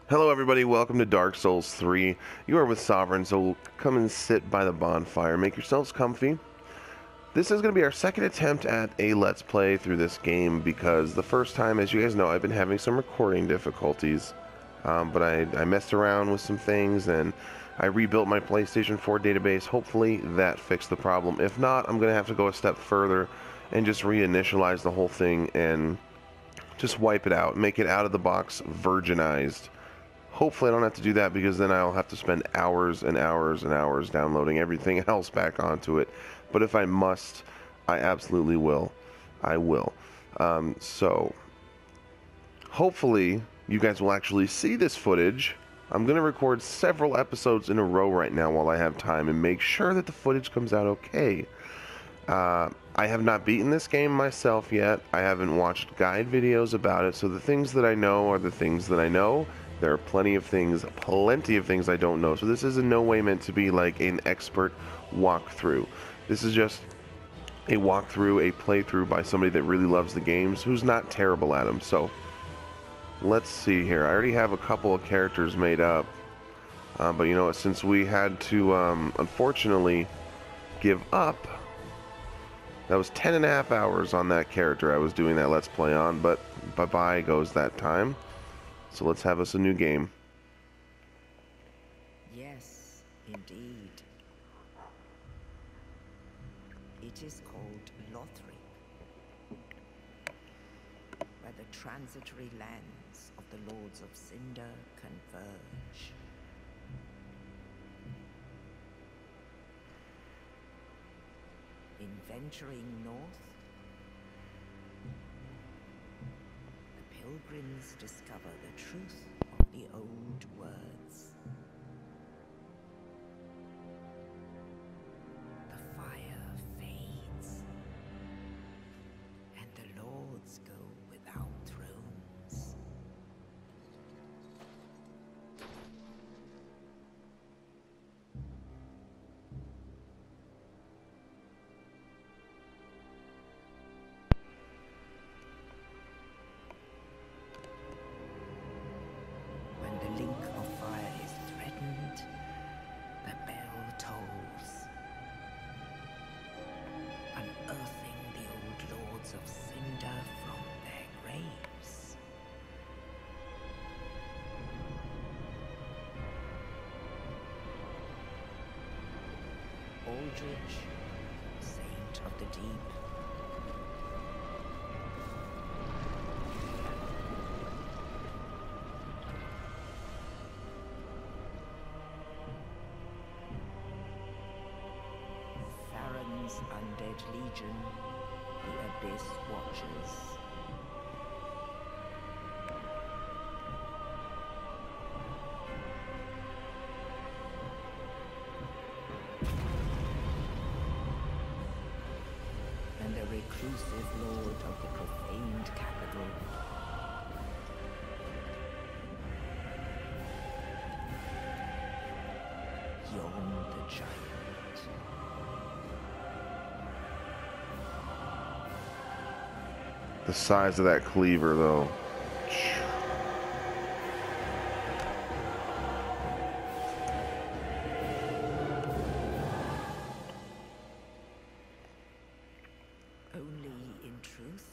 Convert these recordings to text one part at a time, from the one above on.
Hello everybody, welcome to Dark Souls 3. You are with Sovereign, so come and sit by the bonfire. Make yourselves comfy. This is going to be our second attempt at a Let's Play through this game because the first time, as you guys know, I've been having some recording difficulties. But I messed around with some things and I rebuilt my PlayStation 4 database. Hopefully that fixed the problem. If not, I'm going to have to go a step further and just reinitialize the whole thing and just wipe it out. Make it out of the box virginized. Hopefully I don't have to do that because then I'll have to spend hours and hours and hours downloading everything else back onto it. But if I must, I absolutely will. I will. So, hopefully you guys will actually see this footage. I'm going to record several episodes in a row right now while I have time and make sure that the footage comes out okay. I have not beaten this game myself yet. I haven't watched guide videos about it, so the things that I know are the things that I know. There are plenty of things I don't know. So this is in no way meant to be like an expert walkthrough. This is just a walkthrough, a playthrough by somebody that really loves the games, who's not terrible at them. So let's see here. I already have a couple of characters made up. But you know what, since we had to unfortunately give up, that was 10.5 hours on that character I was doing that Let's Play on, but bye-bye goes that time. So let's have us a new game. Yes, indeed. It is called Lothric, where the transitory lands of the Lords of Cinder converge. In venturing north, pilgrims discover the truth of the old words. The fire fades, and the lords go without thrones. Of cinder from their graves. Aldrich, saint of the deep, Farron's undead legion. The Abyss Watchers. And the reclusive lord of the profaned capital. Yon the giant. The size of that cleaver, though. Only in truth,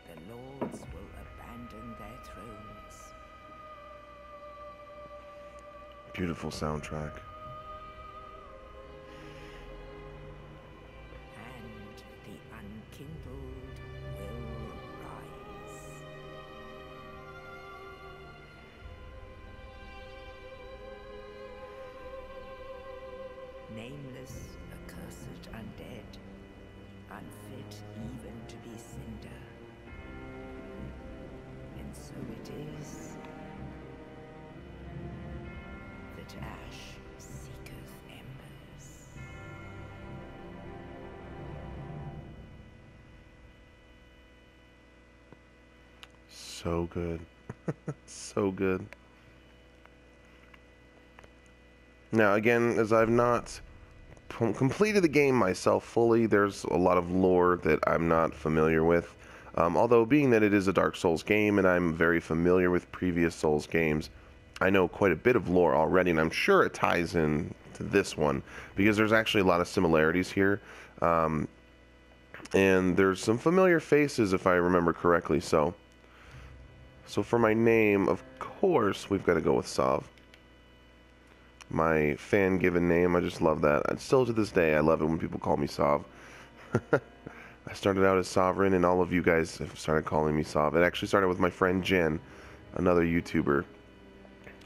the lords will abandon their thrones. Beautiful soundtrack. Kindled will rise. Nameless, accursed undead, unfit even to be cinder. And so it is that ash seeketh embers. So good. So good. Now, again, as I've not completed the game myself fully, there's a lot of lore that I'm not familiar with. Although, being that it is a Dark Souls game and I'm very familiar with previous Souls games, I know quite a bit of lore already, and I'm sure it ties in to this one, because there's actually a lot of similarities here. And there's some familiar faces, if I remember correctly, so for my name, of course, we've got to go with Sov. My fan-given name, I just love that. And still to this day, I love it when people call me Sov. I started out as Sovereign, and all of you guys have started calling me Sov. It actually started with my friend Jen, another YouTuber,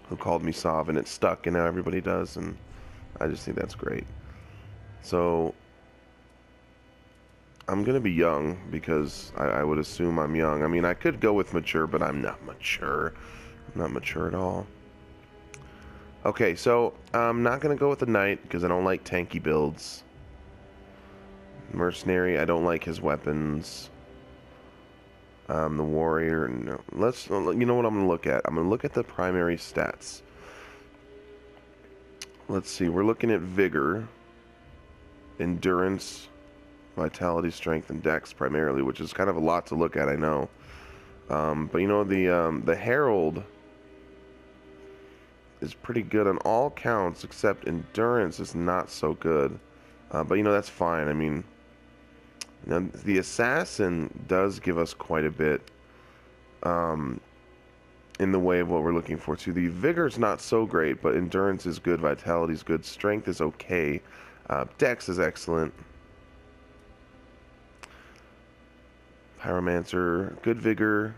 who called me Sov, and it stuck, and now everybody does, and I just think that's great. So I'm gonna be young, because I would assume I'm young. I mean, I could go with mature, but I'm not mature. I'm not mature at all. Okay, so I'm not gonna go with the knight, because I don't like tanky builds. Mercenary, I don't like his weapons. The warrior, no. You know what I'm gonna look at? I'm gonna look at the primary stats. Let's see, we're looking at vigor, endurance, vitality, strength, and dex primarily, which is kind of a lot to look at, I know. But you know, the herald is pretty good on all counts, except endurance is not so good. But you know, that's fine. I mean, now, the assassin does give us quite a bit in the way of what we're looking for too. The vigor's not so great, but endurance is good, vitality is good, strength is okay, dex is excellent. Pyromancer, good vigor,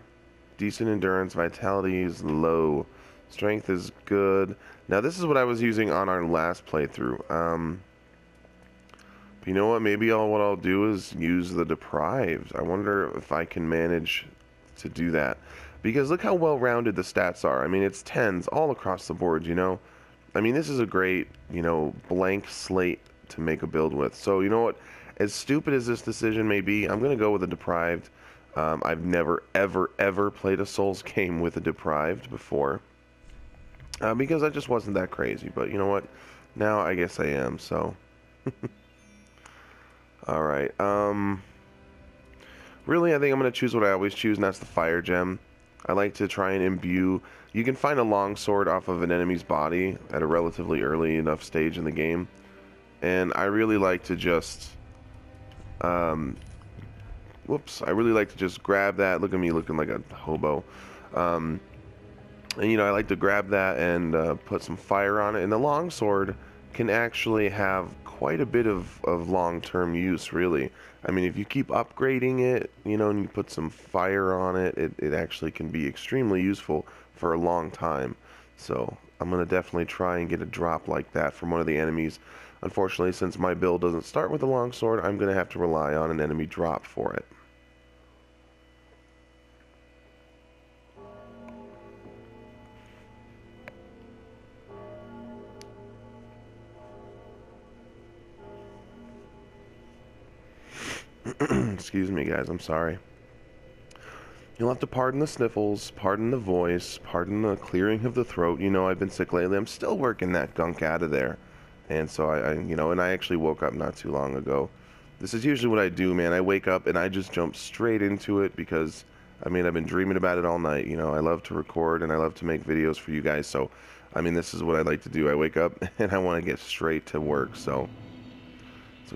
decent endurance, vitality is low, strength is good. Now this is what I was using on our last playthrough. But you know what? Maybe what I'll do is use the Deprived. I wonder if I can manage to do that. Because look how well-rounded the stats are. I mean, it's 10s all across the board, you know? I mean, this is a great, you know, blank slate to make a build with. So, you know what? As stupid as this decision may be, I'm going to go with the Deprived. I've never, ever, ever played a Souls game with a Deprived before. Because I just wasn't that crazy. But you know what? Now I guess I am, so... Alright, really I think I'm going to choose what I always choose, and that's the fire gem. I like to try and imbue... You can find a longsword off of an enemy's body at a relatively early enough stage in the game. And I really like to just... whoops. I really like to just grab that. Look at me looking like a hobo. And you know, I like to grab that and put some fire on it. And the longsword can actually have quite a bit of long-term use, really. I mean, if you keep upgrading it, you know, and you put some fire on it, it actually can be extremely useful for a long time. So I'm going to definitely try and get a drop like that from one of the enemies. Unfortunately, since my build doesn't start with a longsword, I'm going to have to rely on an enemy drop for it. Excuse me, guys, I'm sorry. You'll have to pardon the sniffles, pardon the voice, pardon the clearing of the throat. You know, I've been sick lately. I'm still working that gunk out of there. And so you know, and I actually woke up not too long ago. This is usually what I do, man. I wake up and I just jump straight into it because, I mean, I've been dreaming about it all night. You know, I love to record and I love to make videos for you guys. So, I mean, this is what I like to do. I wake up and I want to get straight to work. So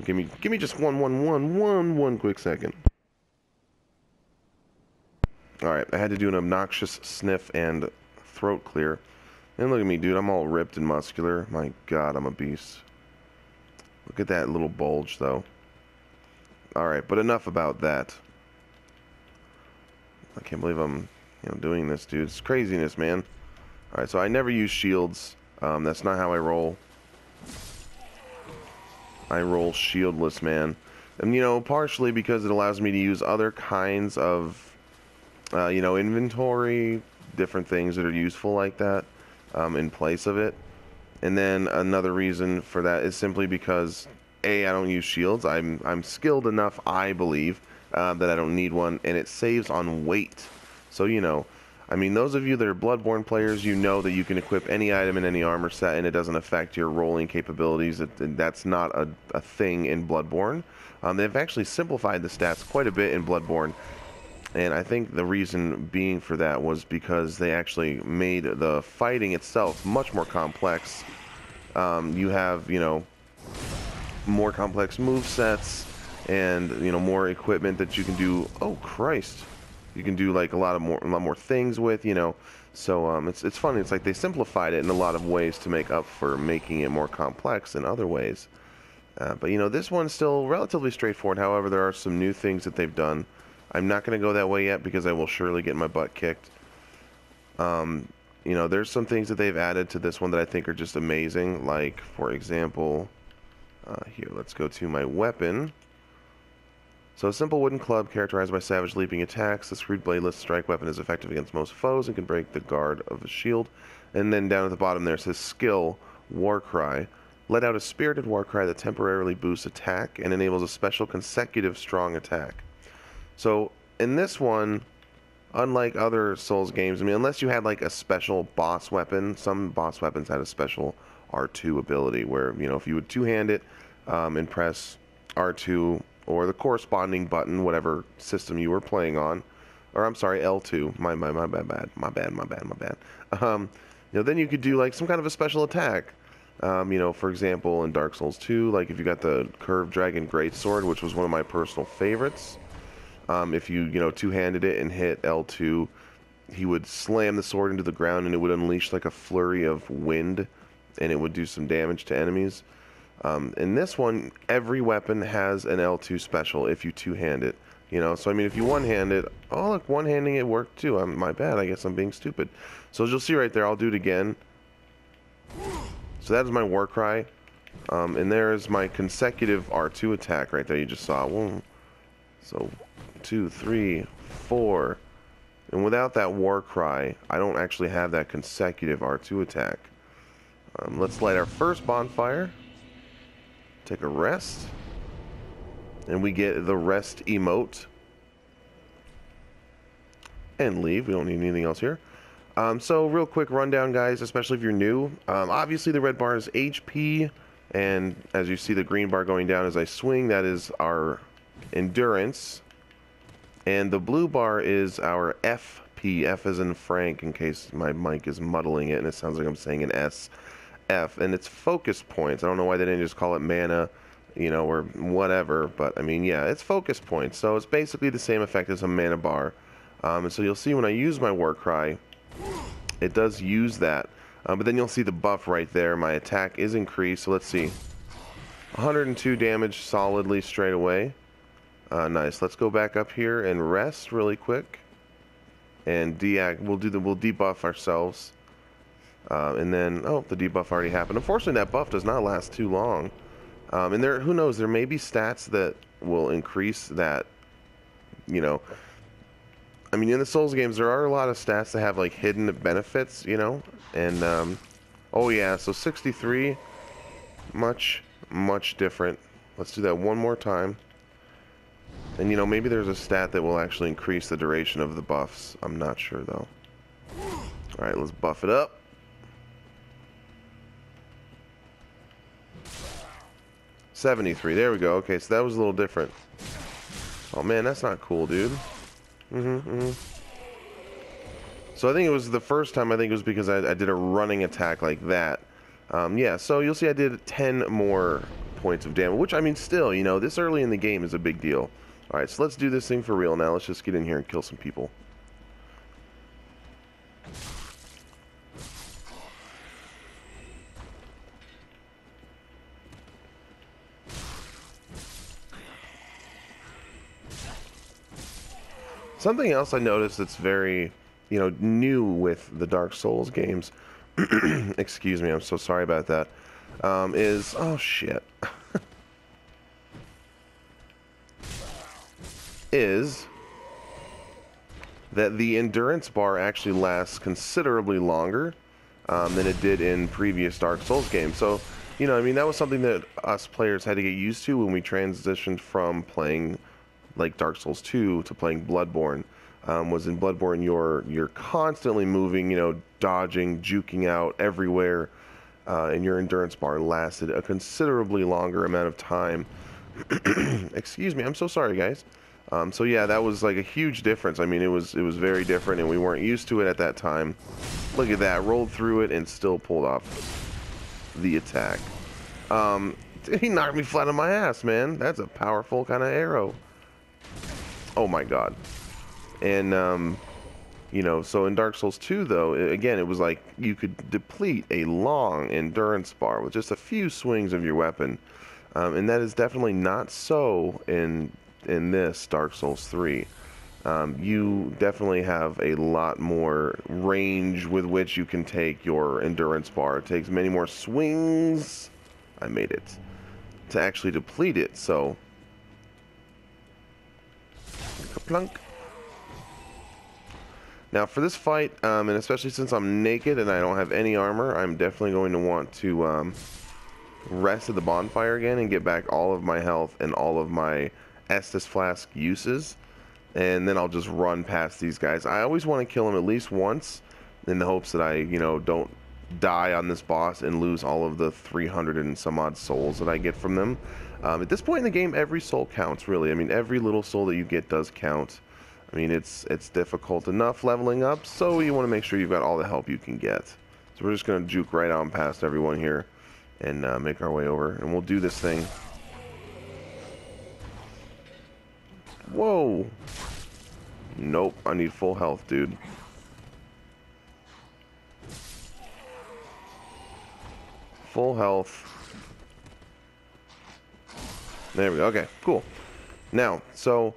give me just one quick second. Alright, I had to do an obnoxious sniff and throat clear. And look at me, dude, I'm all ripped and muscular. My god, I'm a beast. Look at that little bulge, though. Alright, but enough about that. I can't believe I'm, you know, doing this, dude. It's craziness, man. Alright, so I never use shields. That's not how I roll. I roll shieldless, man. And, you know, partially because it allows me to use other kinds of, you know, inventory, different things that are useful like that, in place of it. And then another reason for that is simply because, A, I don't use shields. I'm skilled enough, I believe, that I don't need one, and it saves on weight. So, you know, I mean, those of you that are Bloodborne players, you know that you can equip any item in any armor set and it doesn't affect your rolling capabilities. That's not a thing in Bloodborne. They've actually simplified the stats quite a bit in Bloodborne. And I think the reason being for that was because they actually made the fighting itself much more complex. You have, you know, more complex move sets and, you know, more equipment that you can do. Oh Christ, you can do like a lot more things with, you know. So it's funny. It's like they simplified it in a lot of ways to make up for making it more complex in other ways. But you know, this one's still relatively straightforward. However, there are some new things that they've done. I'm not going to go that way yet because I will surely get my butt kicked. You know, there's some things that they've added to this one that I think are just amazing. Like, for example, here, let's go to my weapon. So a simple wooden club characterized by savage leaping attacks. The screwed bladeless strike weapon is effective against most foes and can break the guard of a shield. And then down at the bottom there it says skill, war cry. Let out a spirited war cry that temporarily boosts attack and enables a special consecutive strong attack. So in this one, unlike other Souls games, I mean, unless you had like a special boss weapon, some boss weapons had a special R2 ability where, you know, if you would two-hand it and press R2 or the corresponding button, whatever system you were playing on, or I'm sorry, L2, my bad. You know, then you could do like some kind of a special attack. You know, for example, in Dark Souls 2, like if you got the Curved Dragon Greatsword, which was one of my personal favorites, if you know, two-handed it and hit L2, he would slam the sword into the ground and it would unleash like a flurry of wind and it would do some damage to enemies. In this one, every weapon has an L2 special if you two-hand it. You know, so I mean, if you one-hand it, oh look, one-handing it worked too. My bad, I guess I'm being stupid. So as you'll see right there, I'll do it again. So that is my war cry. And there is my consecutive R2 attack right there you just saw. So 2, 3, 4. And without that war cry, I don't actually have that consecutive R2 attack. Let's light our first bonfire. Take a rest. And we get the rest emote. And leave. We don't need anything else here. So real quick rundown, guys, especially if you're new. Obviously the red bar is HP. And as you see the green bar going down as I swing, that is our endurance. And the blue bar is our FP. F as in Frank, in case my mic is muddling it and it sounds like I'm saying an S. F. And it's focus points. I don't know why they didn't just call it mana, you know, or whatever. But, I mean, yeah, it's focus points. So it's basically the same effect as a mana bar. And so you'll see when I use my war cry, it does use that. But then you'll see the buff right there. My attack is increased. So let's see. 102 damage solidly straight away. Nice. Let's go back up here and rest really quick. And we'll debuff ourselves. And then, oh, the debuff already happened. Unfortunately, that buff does not last too long. And there, who knows, there may be stats that will increase that, you know. I mean, in the Souls games, there are a lot of stats that have, like, hidden benefits, you know. And, oh yeah, so 63, much different. Let's do that one more time. And, you know, maybe there's a stat that will actually increase the duration of the buffs. I'm not sure, though. Alright, let's buff it up. $73. There we go. Okay, so that was a little different. Oh, man, that's not cool, dude. So I think it was the first time, I think it was because I did a running attack like that. Yeah, so you'll see I did 10 more points of damage, which, I mean, still, you know, this early in the game is a big deal. Alright, so let's do this thing for real now. Let's just get in here and kill some people. Something else I noticed that's very, you know, new with the Dark Souls games, excuse me, I'm so sorry about that, is, oh shit, is that the endurance bar actually lasts considerably longer than it did in previous Dark Souls games. So, you know, I mean, that was something that us players had to get used to when we transitioned from playing like Dark Souls 2 to playing Bloodborne. Was in Bloodborne you're constantly moving, you know, dodging, juking out everywhere, and your endurance bar lasted a considerably longer amount of time. Excuse me, I'm so sorry, guys. So yeah, that was like a huge difference. I mean, it was very different, and we weren't used to it at that time. Look at that, rolled through it and still pulled off the attack. He knocked me flat on my ass, man. That's a powerful kind of arrow. Oh my god. And you know, so in Dark Souls 2, though, again, it was like you could deplete a long endurance bar with just a few swings of your weapon, and that is definitely not so in this Dark Souls 3. You definitely have a lot more range with which you can take your endurance bar. It takes many more swings. I made it to actually deplete it. So, plunk. Now for this fight, and especially since I'm naked and I don't have any armor, I'm definitely going to want to rest at the bonfire again and get back all of my health and all of my Estus Flask uses. And then I'll just run past these guys. I always want to kill them at least once in the hopes that I, you know, don't die on this boss and lose all of the 300 and some odd souls that I get from them. At this point in the game, every soul counts, really. I mean, every little soul that you get does count. I mean, it's difficult enough leveling up, so you want to make sure you've got all the help you can get. So we're just going to juke right on past everyone here and make our way over. And we'll do this thing. Whoa! Nope, I need full health, dude. Full health. There we go. Okay, cool. Now, so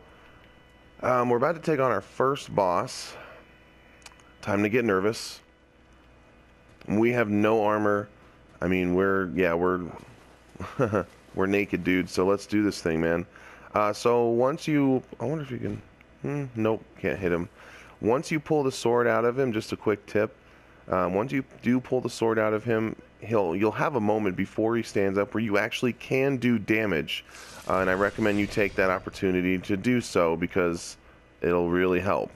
we're about to take on our first boss. Time to get nervous. We have no armor. I mean, we're we're naked, dude. So let's do this thing, man. So once you, I wonder if you can. Nope, can't hit him. Once you pull the sword out of him, just a quick tip. Once you do pull the sword out of him, you'll have a moment before he stands up where you actually can do damage, and I recommend you take that opportunity to do so because it'll really help.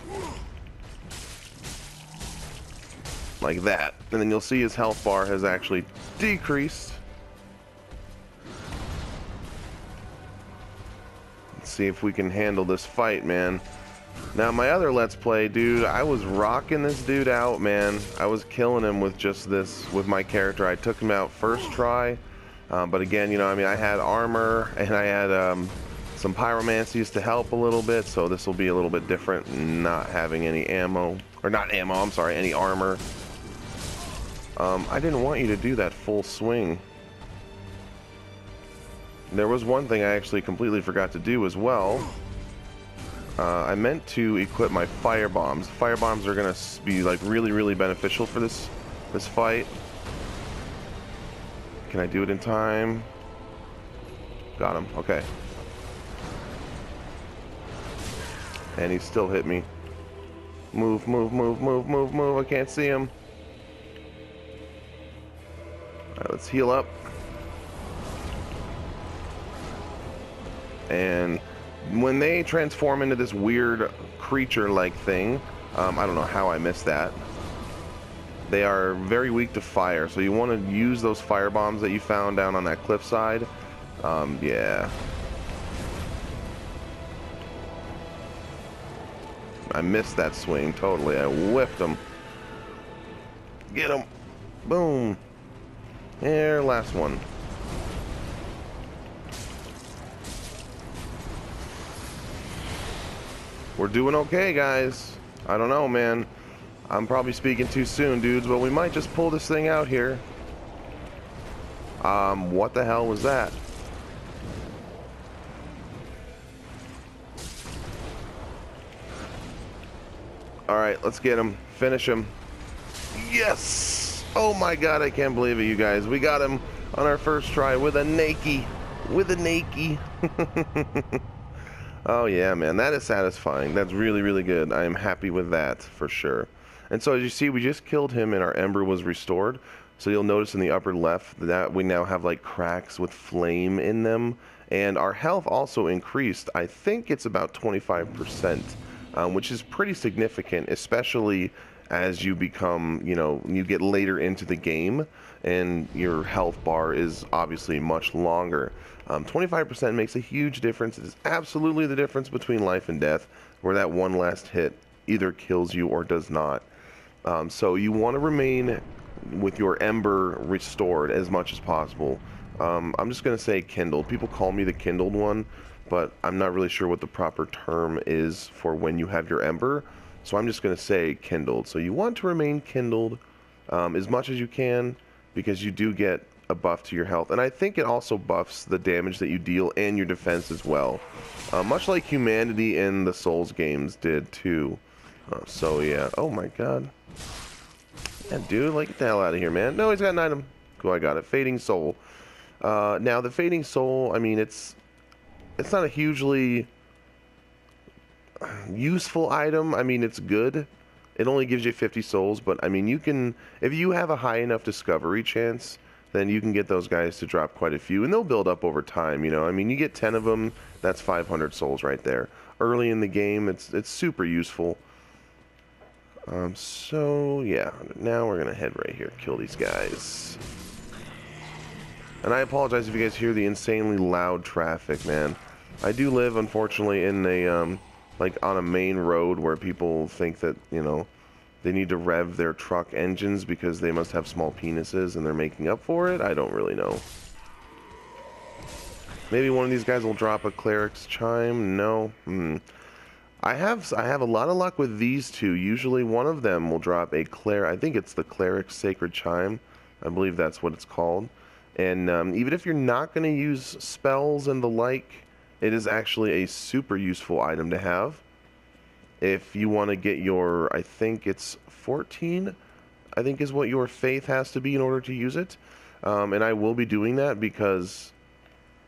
Like that, and then you'll see his health bar has actually decreased. Let's see if we can handle this fight, man. Now, my other Let's Play, dude, I was rocking this dude out, man. I was killing him with just this, with my character. I took him out first try, but again, you know, I mean, I had armor, and I had some pyromancies to help a little bit, so this will be a little bit different, not having any ammo, or not ammo, I'm sorry, any armor. I didn't want you to do that full swing. There was one thing I actually completely forgot to do as well. I meant to equip my fire bombs. Fire bombs are gonna be like really beneficial for this fight. Can I do it in time? Got him. Okay. And he still hit me. Move, move, move, move, move, move. I can't see him. Alright, let's heal up. And when they transform into this weird creature-like thing, I don't know how I missed that. They are very weak to fire, so you want to use those fire bombs that you found down on that cliffside. Yeah. I missed that swing totally. I whiffed him. Get him. Boom. There, last one. We're doing okay, guys. I don't know, man. I'm probably speaking too soon, dudes, but we might just pull this thing out here. What the hell was that? Alright, let's get him. Finish him. Yes! Oh my god, I can't believe it, you guys. We got him on our first try with a nakey. With a nakey. Oh yeah, man, that is satisfying. That's really good. I am happy with that for sure. And so as you see, we just killed him and our ember was restored. So you'll notice in the upper left that we now have like cracks with flame in them, and our health also increased. I think it's about 25%, which is pretty significant, especially as you become, you know, you get later into the game, and your health bar is obviously much longer. 25% makes a huge difference. It is absolutely the difference between life and death, where that one last hit either kills you or does not. So you want to remain with your ember restored as much as possible. I'm just going to say kindled. People call me the kindled one, but I'm not really sure what the proper term is for when you have your ember. So I'm just going to say kindled. So you want to remain kindled as much as you can, because you do get a buff to your health. And I think it also buffs the damage that you deal and your defense as well. Much like humanity in the Souls games did too. So yeah. Oh my god. Yeah, dude, like, get the hell out of here, man. No, he's got an item. Cool, I got it. Fading Soul. Now, the Fading Soul, I mean, it's not a hugely useful item. I mean, it's good. It only gives you 50 souls, but, I mean, you can... If you have a high enough discovery chance, then you can get those guys to drop quite a few, and they'll build up over time, you know? I mean, you get 10 of them, that's 500 souls right there. Early in the game, it's super useful. So, yeah, now we're gonna head right here, kill these guys. And I apologize if you guys hear the insanely loud traffic, man. I do live, unfortunately, in a, like, on a main road where people think that, you know, they need to rev their truck engines because they must have small penises and they're making up for it. I don't really know. Maybe one of these guys will drop a cleric's chime. No. I have a lot of luck with these two. Usually one of them will drop a I think it's the cleric's sacred chime. I believe that's what it's called. And even if you're not going to use spells and the like, it is actually a super useful item to have. If you want to get your, I think it's 14, I think is what your faith has to be in order to use it. And I will be doing that because,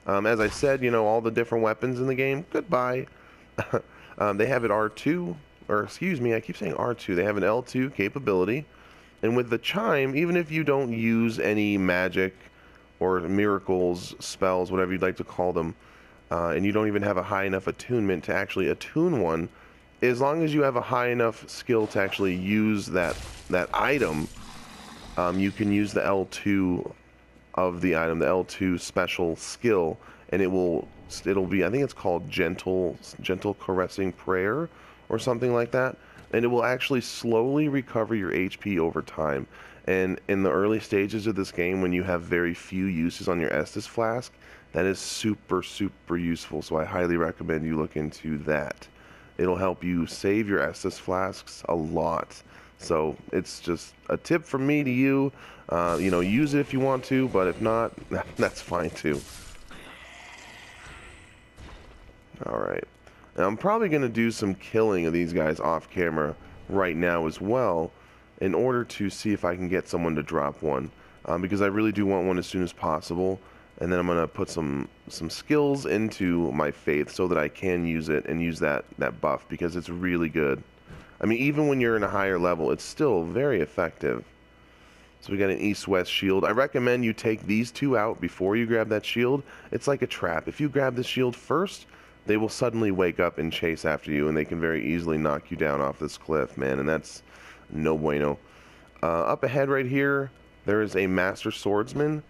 as I said, you know, all the different weapons in the game, goodbye. They have an R2, or excuse me, I keep saying R2. They have an L2 capability. And with the chime, even if you don't use any magic or miracles, spells, whatever you'd like to call them, and you don't even have a high enough attunement to actually attune one, as long as you have a high enough skill to actually use that item, you can use the L2 of the item, the L2 special skill, and it'll be, I think it's called gentle caressing prayer or something like that, and it will actually slowly recover your HP over time. And in the early stages of this game, when you have very few uses on your Estus flask, that is super useful. So I highly recommend you look into that. It'll help you save your Estus flasks a lot. So it's just a tip from me to you. You know, use it if you want to, but if not, that's fine too. Alright. Now I'm probably going to do some killing of these guys off camera right now as well, in order to see if I can get someone to drop one. Because I really do want one as soon as possible. And then I'm going to put some skills into my faith so that I can use it and use that buff, because it's really good. I mean, even when you're in a higher level, it's still very effective. So we got an east-west shield. I recommend you take these two out before you grab that shield. It's like a trap. If you grab the shield first, they will suddenly wake up and chase after you, and they can very easily knock you down off this cliff, man, and that's no bueno. Up ahead right here, there is a master swordsman,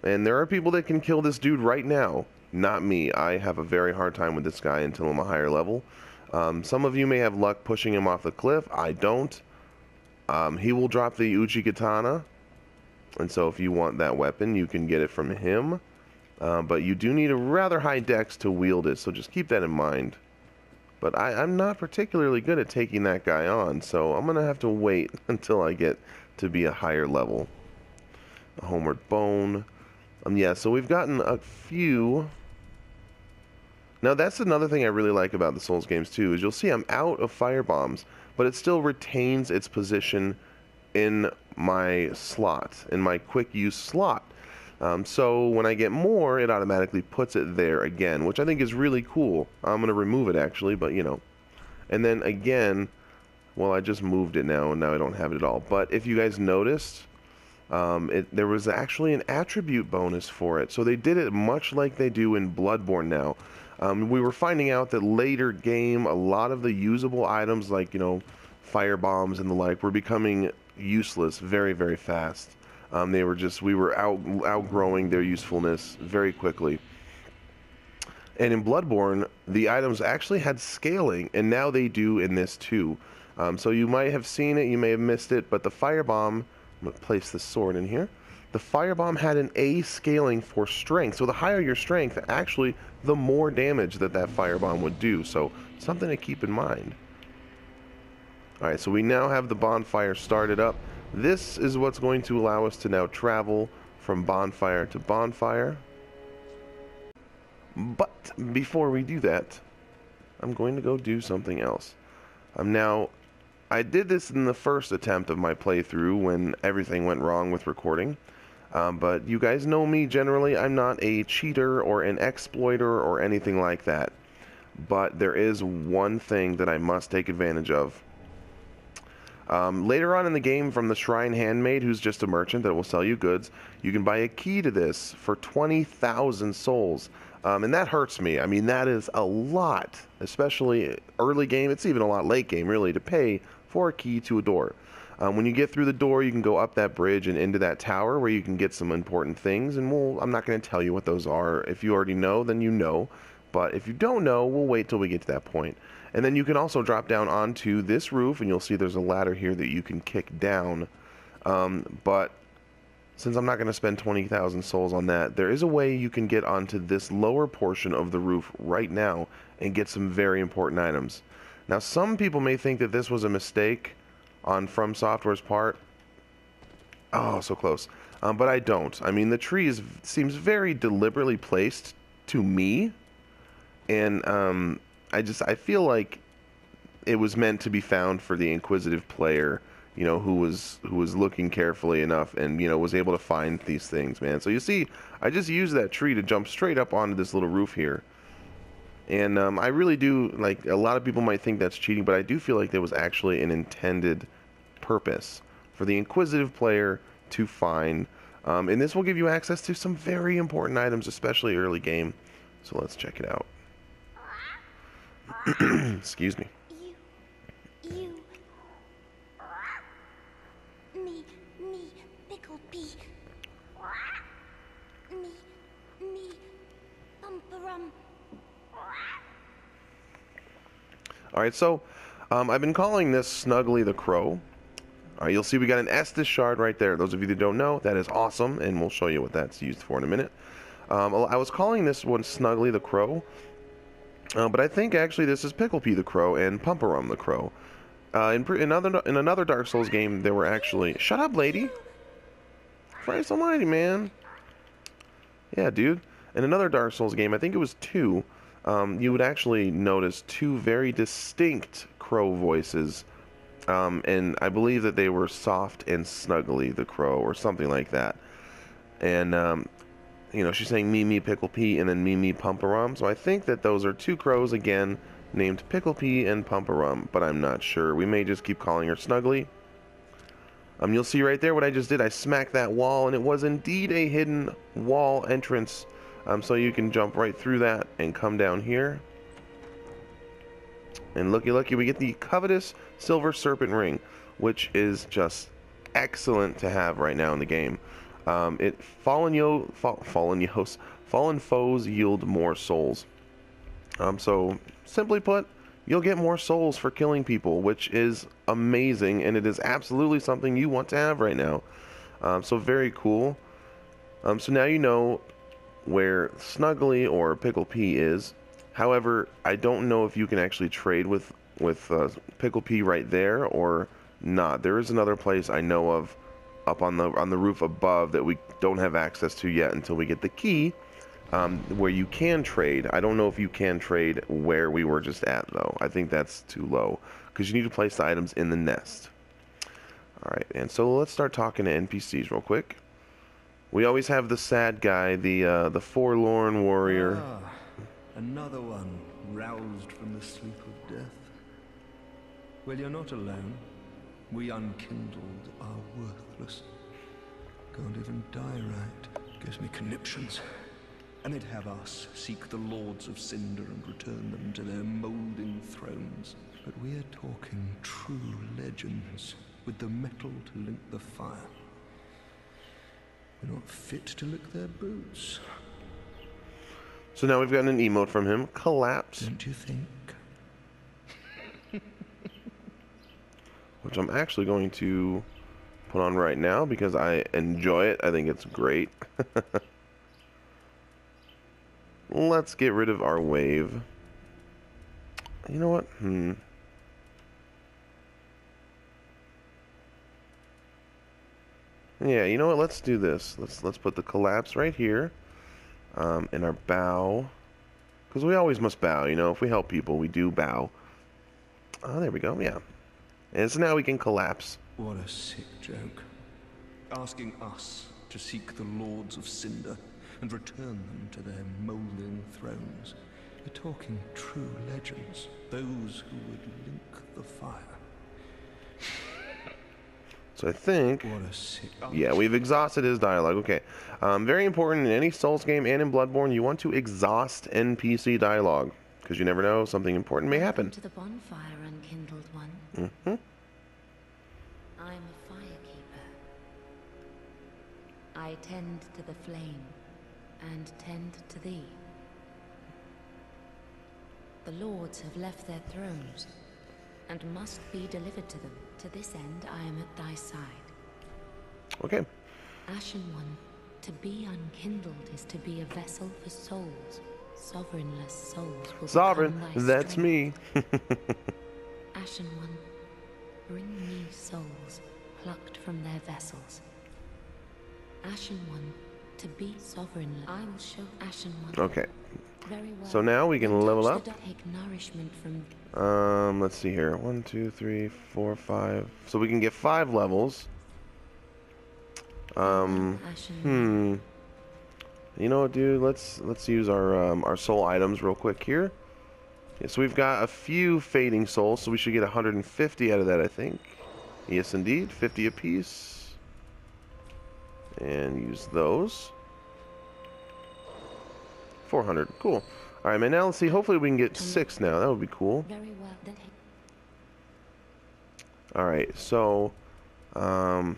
and there are people that can kill this dude right now. Not me. I have a very hard time with this guy until I'm a higher level. Some of you may have luck pushing him off the cliff. I don't. He will drop the Uchi Katana, and so if you want that weapon, you can get it from him. But you do need a rather high dex to wield it, so just keep that in mind. But I'm not particularly good at taking that guy on, so I'm going to have to wait until I get to be a higher level. A homeward bone. Yeah, so we've gotten a few. Now that's another thing I really like about the Souls games too, is you'll see I'm out of fire bombs, but it still retains its position in my slot, in my quick use slot. So when I get more, it automatically puts it there again, which I think is really cool. I'm going to remove it actually, but you know. And then again, well, I just moved it now, and now I don't have it at all. But if you guys noticed, there was actually an attribute bonus for it. So they did it much like they do in Bloodborne now. We were finding out that later game, a lot of the usable items, like, you know, fire bombs and the like were becoming useless very, very fast. We were outgrowing their usefulness very quickly. And in Bloodborne, the items actually had scaling, and now they do in this too. So you might have seen it, you may have missed it, but the firebomb, I'm going to place the sword in here. The firebomb had an A scaling for strength. So the higher your strength, actually, the more damage that firebomb would do. So something to keep in mind. Alright, so we now have the bonfire started up. This is what's going to allow us to now travel from bonfire to bonfire. But before we do that, I'm going to go do something else. I did this in the first attempt of my playthrough when everything went wrong with recording. But you guys know me generally. I'm not a cheater or an exploiter or anything like that. But there is one thing that I must take advantage of. Later on in the game, from the Shrine Handmaid, who's just a merchant that will sell you goods, you can buy a key to this for 20,000 souls. And that hurts me. I mean, that is a lot, especially early game. It's even a lot late game, really, to pay for a key to a door. When you get through the door, you can go up that bridge and into that tower where you can get some important things. And I'm not going to tell you what those are. If you already know, then you know. But if you don't know, we'll wait till we get to that point. And then you can also drop down onto this roof, and you'll see there's a ladder here that you can kick down. But since I'm not going to spend 20,000 souls on that, there is a way you can get onto this lower portion of the roof right now and get some very important items. Now, some people may think that this was a mistake on From Software's part. Oh, so close. But I don't. I mean, the tree seems very deliberately placed to me. And I feel like it was meant to be found for the inquisitive player, you know, who was looking carefully enough and, you know, was able to find these things, man. So you see, I just used that tree to jump straight up onto this little roof here. And I really do, like, a lot of people might think that's cheating, but I do feel like there was actually an intended purpose for the inquisitive player to find. And this will give you access to some very important items, especially early game. So let's check it out. Excuse me. Me, Pickle-Pee. Me, Bumperum. Alright, so I've been calling this Snuggly the Crow. You'll see we got an Estus shard right there. Those of you that don't know, that is awesome, and we'll show you what that's used for in a minute. I was calling this one Snuggly the Crow, but I think actually this is Pickle-Pee the Crow and Pumperum the Crow. In another Dark Souls game, there were actually... Shut up, lady! Christ almighty, man! Yeah, dude. In another Dark Souls game, I think it was 2, you would actually notice 2 very distinct crow voices. And I believe that they were Soft and Snuggly the Crow, or something like that. And, you know, she's saying me, Pickle-Pee, and then me, Pumperum. So I think that those are 2 crows, again, named Pickle-Pee and Pumperum, but I'm not sure. We may just keep calling her Snuggly. You'll see right there what I just did. I smacked that wall, and it was indeed a hidden wall entrance. So you can jump right through that and come down here. And looky, we get the covetous Silver Serpent Ring, which is just excellent to have right now in the game. Fallen foes yield more souls. So, simply put, you'll get more souls for killing people, which is amazing, and it is absolutely something you want to have right now. So very cool. So now you know where Snuggly or Pickle-Pee is. However, I don't know if you can actually trade with Pickle-Pee right there or not. There is another place I know of up on the roof above that we don't have access to yet until we get the key, where you can trade. I don't know if you can trade where we were just at, though. I think that's too low, because you need to place the items in the nest. Alright, and so let's start talking to NPCs real quick. We always have the sad guy, the forlorn warrior. Ah, another one roused from the sleep of death. Well, you're not alone. We unkindled are worthless. Can't even die right. Gives me conniptions. And they'd have us seek the lords of Cinder and return them to their moulding thrones. But we're talking true legends with the metal to link the fire. We're not fit to lick their boots. So now we've gotten an emote from him. Collapse. Don't you think? Which I'm actually going to put on right now because I enjoy it. I think it's great. Let's get rid of our wave. You know what? Yeah, you know what? Let's do this. Let's put the collapse right here, in our bow, because we always must bow. You know, if we help people, we do bow. Oh, there we go. Yeah, and so now we can collapse. What a sick joke. Asking us to seek the Lords of Cinder and return them to their moulding thrones. We're talking true legends, those who would link the fire. So I think, What a sick... yeah, we've exhausted his dialogue. Okay, very important in any Souls game and in Bloodborne, you want to exhaust NPC dialogue, because you never know, something important may happen. To the bonfire, unkindled one. Mm-hmm. I'm a firekeeper. I tend to the flame, and tend to thee. The lords have left their thrones, and must be delivered to them. To this end, I am at thy side. Okay. Ashen One, to be unkindled is to be a vessel for souls. Sovereignless souls will Sovereign, become thy that's strength. me. Ashen One, bring me souls plucked from their vessels. Ashen One, to be sovereignless. I will show Ashen One. Okay. Very well. So now we can level up. Take nourishment from... Let's see here. 1, 2, 3, 4, 5. So we can get 5 levels. You know what, dude? Let's use our soul items real quick here. Yeah, so we've got a few fading souls, so we should get 150 out of that, I think. Yes, indeed, 50 apiece. And use those. 400. Cool. All right, man. Now let's see. Hopefully we can get 6 now. That would be cool. Very well. Then All right. So, I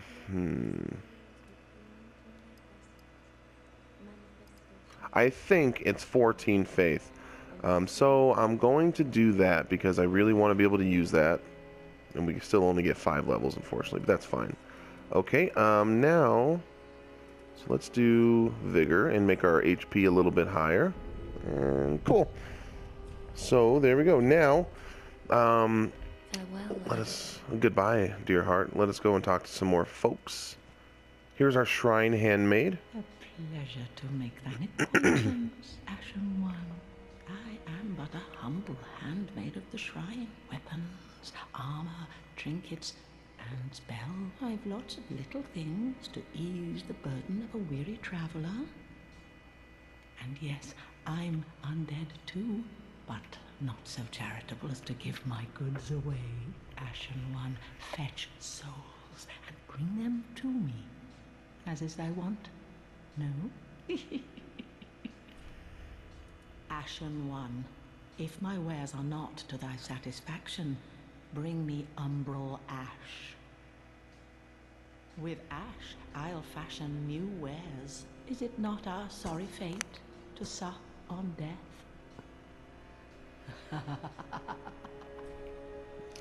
think it's 14 faith. So I'm going to do that because I really want to be able to use that, and we can still only get 5 levels, unfortunately, but that's fine. Okay. Now, so let's do vigor and make our HP a little bit higher. And cool. So there we go. Now, let us goodbye, dear heart. Let us go and talk to some more folks. Here's our shrine handmade. A pleasure to make thine acquaintance, Ashen One. I am but a humble handmaid of the shrine. Weapons, armor, trinkets, and spell. I've lots of little things to ease the burden of a weary traveler. And yes, I'm undead too, but not so charitable as to give my goods away. Ashen One, fetch souls and bring them to me, as is thy wont. No? Ashen One, if my wares are not to thy satisfaction, bring me umbral ash. With ash, I'll fashion new wares. Is it not our sorry fate to sup on death?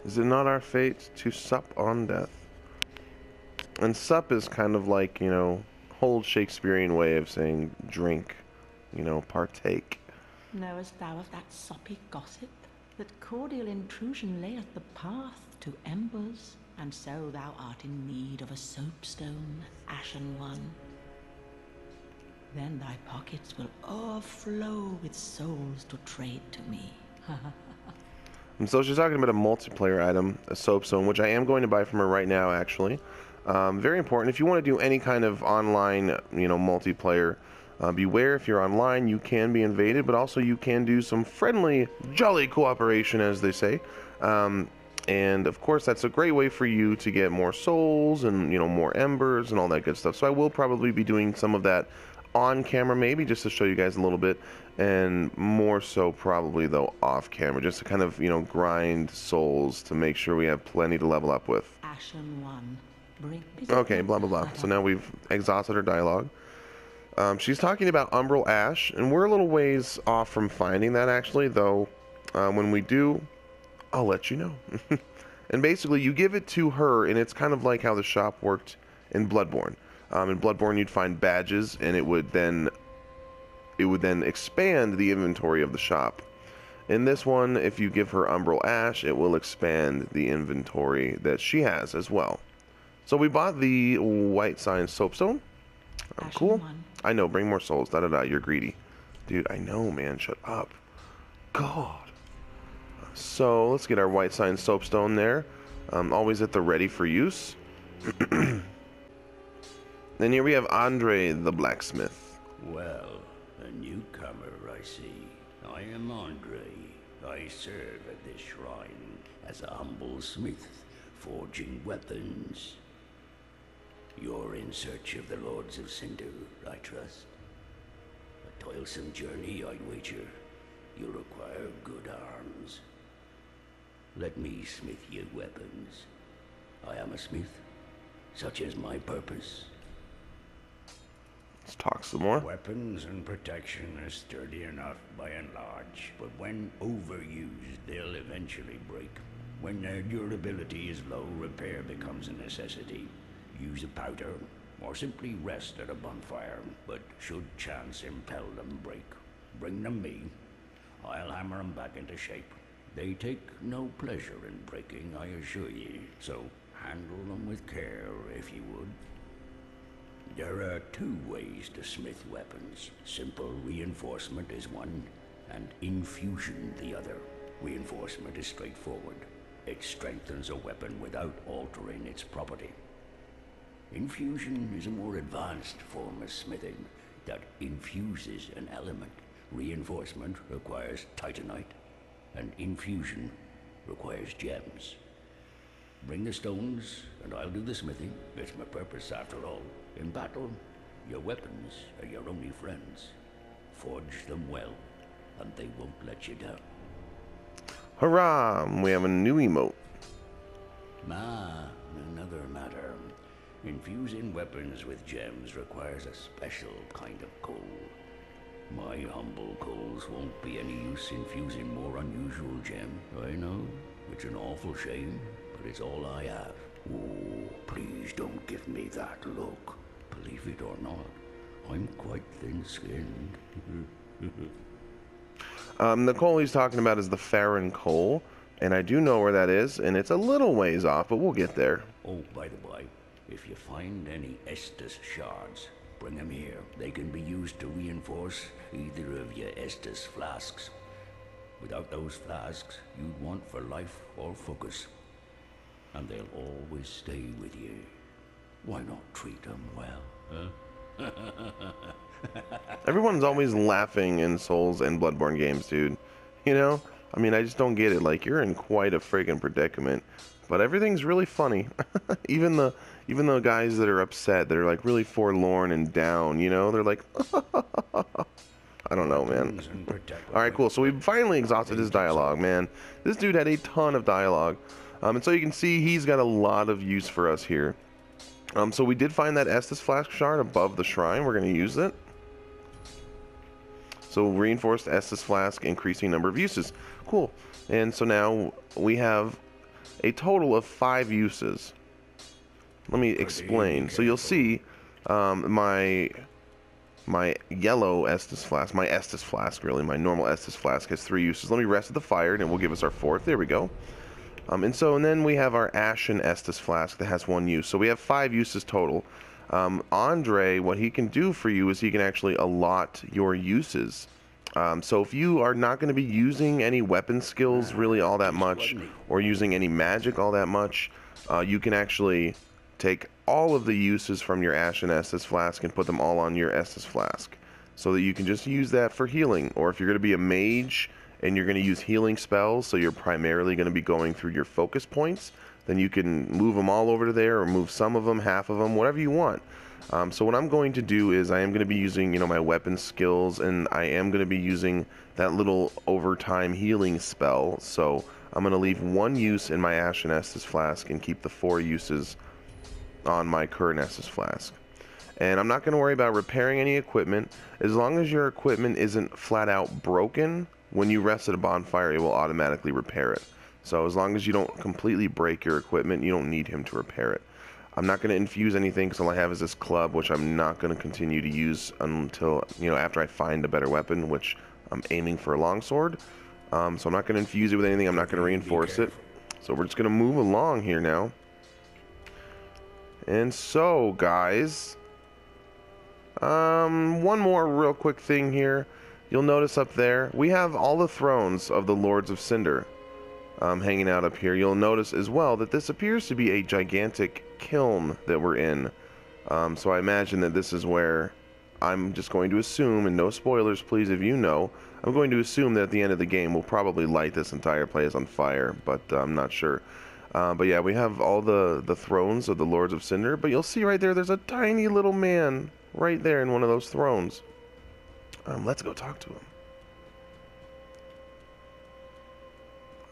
Is it not our fate to sup on death? And sup is kind of like, you know, old Shakespearean way of saying drink, you know, partake. Knowest thou of that soppy gossip, that cordial intrusion layeth the path to embers, and so thou art in need of a soapstone, Ashen One? Then thy pockets will overflow with souls to trade to me. And so she's talking about a multiplayer item, a soapstone, which I am going to buy from her right now, actually. Very important. If you want to do any kind of online, you know, multiplayer, beware if you're online, you can be invaded, but also you can do some friendly, jolly cooperation, as they say. And of course, that's a great way for you to get more souls and, you know, more embers and all that good stuff. So I will probably be doing some of that on camera maybe, just to show you guys a little bit, and more so probably though off camera, just to kind of, you know, grind souls to make sure we have plenty to level up with. Ashen one, bring Okay, blah blah blah. So now we've exhausted her dialogue. She's talking about Umbral Ash, and we're a little ways off from finding that actually, though. When we do, I'll let you know. And basically, you give it to her, and it's kind of like how the shop worked in Bloodborne. In Bloodborne, you'd find badges, and it would then expand the inventory of the shop. In this one, if you give her Umbral Ash, it will expand the inventory that she has as well. So we bought the White Sign Soapstone. Cool. I know, bring more souls. Da-da-da, you're greedy. Dude, I know, man. Shut up. God. So, let's get our White Sign Soapstone there. Always at the ready for use. Then here we have Andre the Blacksmith. Well, a newcomer, I see. I am Andre. I serve at this shrine as a humble smith, forging weapons. You're in search of the Lords of Cinder, I trust. A toilsome journey, I'd wager. You'll require good arms. Let me smith you weapons. I am a smith, such is my purpose. Let's talk some more. Weapons and protection are sturdy enough by and large, but when overused, they'll eventually break. When their durability is low, repair becomes a necessity. Use a powder, or simply rest at a bonfire, but should chance impel them break, bring them me. I'll hammer them back into shape. They take no pleasure in breaking, I assure ye, so handle them with care, if you would. There are two ways to smith weapons. Simple reinforcement is one, and infusion the other. Reinforcement is straightforward. It strengthens a weapon without altering its property. Infusion is a more advanced form of smithing that infuses an element. Reinforcement requires titanite, and infusion requires gems. Bring the stones, and I'll do the smithing. It's my purpose, after all. In battle, your weapons are your only friends. Forge them well, and they won't let you down. Hurrah! We have a new emote. Another matter. Infusing weapons with gems requires a special kind of coal. My humble coals won't be any use infusing more unusual gem. I know, it's an awful shame, but it's all I have. Oh, please don't give me that look. Believe it or not, I'm quite thin-skinned. The coal he's talking about is the Farron coal, and I do know where that is, and it's a little ways off, but we'll get there. Oh, by the way, if you find any Estus shards, bring them here. They can be used to reinforce either of your Estus flasks. Without those flasks, you'd want for life or focus. And they'll always stay with you. Why not treat them well, huh? Everyone's always laughing in Souls and Bloodborne games, dude. You know? I mean, I just don't get it. Like, you're in quite a friggin' predicament. But everything's really funny. Even the guys that are upset, that are like really forlorn and down, you know? They're like, I don't know, man. Alright, cool. So we finally exhausted his dialogue, man. This dude had a ton of dialogue. And so you can see he's got a lot of use for us here. So we did find that Estus Flask shard above the shrine. We're going to use it. So reinforced Estus Flask, increasing number of uses. Cool. And so now we have a total of 5 uses. Let me explain. So you'll see my yellow Estus Flask, my Estus Flask really, my normal Estus Flask has 3 uses. Let me rest at the fire and it will give us our 4th. There we go. And then we have our Ashen Estus Flask that has 1 use. So we have 5 uses total. Andre, what he can do for you is he can actually allot your uses. So if you are not going to be using any weapon skills really all that much, or using any magic all that much, you can actually take all of the uses from your Ashen Estus Flask and put them all on your Estus Flask. So that you can just use that for healing. Or if you're going to be a mage and you're going to use healing spells, so you're primarily going to be going through your focus points, then you can move them all over to there, or move some of them, half of them, whatever you want. So what I'm going to do is I am going to be using, you know, my weapon skills, and I am going to be using that little overtime healing spell. So I'm going to leave 1 use in my Ashen Estus Flask and keep the 4 uses on my current Estus Flask. And I'm not going to worry about repairing any equipment. As long as your equipment isn't flat out broken, when you rest at a bonfire, it will automatically repair it. So as long as you don't completely break your equipment, you don't need him to repair it. I'm not going to infuse anything, because all I have is this club, which I'm not going to continue to use until, you know, after I find a better weapon, which I'm aiming for a longsword. So I'm not going to infuse it with anything. I'm not going to reinforce it. So we're just going to move along here now. And so, guys, one more real quick thing here. You'll notice up there, we have all the thrones of the Lords of Cinder hanging out up here. You'll notice as well that this appears to be a gigantic kiln that we're in. So I imagine that this is where, I'm just going to assume, and no spoilers please if you know, I'm going to assume that at the end of the game we'll probably light this entire place on fire, but I'm not sure. But yeah, we have all the thrones of the Lords of Cinder, but you'll see right there, there's a tiny little man right there in one of those thrones. Let's go talk to him.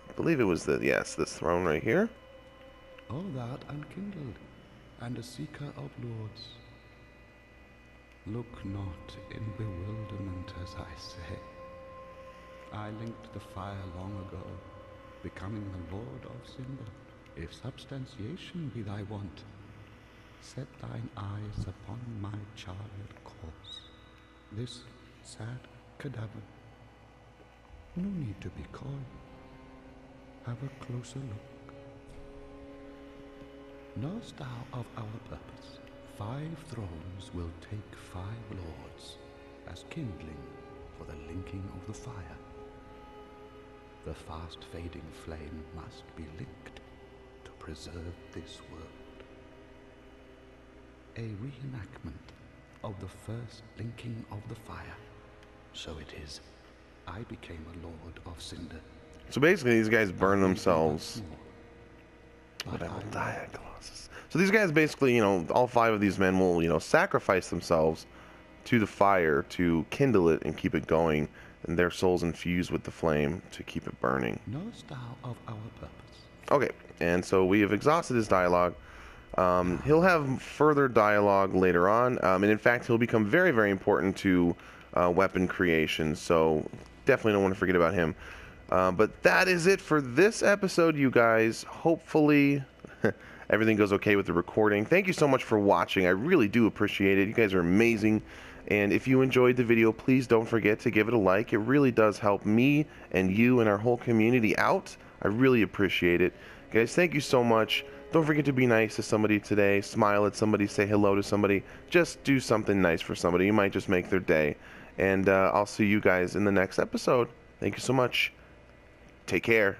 I believe it was this throne right here. All that unkindled, and a seeker of lords. Look not in bewilderment as I say. I linked the fire long ago, becoming the Lord of Cinder. If substantiation be thy want, set thine eyes upon my charred corpse, this sad cadaver. No need to be coy. Have a closer look. Knowest thou of our purpose? 5 thrones will take 5 lords, as kindling for the linking of the fire. The fast-fading flame must be linked to preserve this world. A reenactment of the first linking of the fire. So it is, I became a Lord of Cinder. So basically these guys burn themselves. But I will die at Colossus. So these guys basically, you know, all 5 of these men will, you know, sacrifice themselves to the fire to kindle it and keep it going, and their souls infused with the flame to keep it burning. Knowest thou of our purpose? Okay, and so we have exhausted his dialogue. He'll have further dialogue later on, and in fact he'll become very, very important to weapon creation, so definitely don't want to forget about him. But that is it for this episode, you guys. Hopefully everything goes okay with the recording. Thank you so much for watching. I really do appreciate it. You guys are amazing. And if you enjoyed the video, please don't forget to give it a like. It really does help me and you and our whole community out. I really appreciate it. Guys, thank you so much. Don't forget to be nice to somebody today. Smile at somebody. Say hello to somebody. Just do something nice for somebody. You might just make their day. And I'll see you guys in the next episode. Thank you so much. Take care.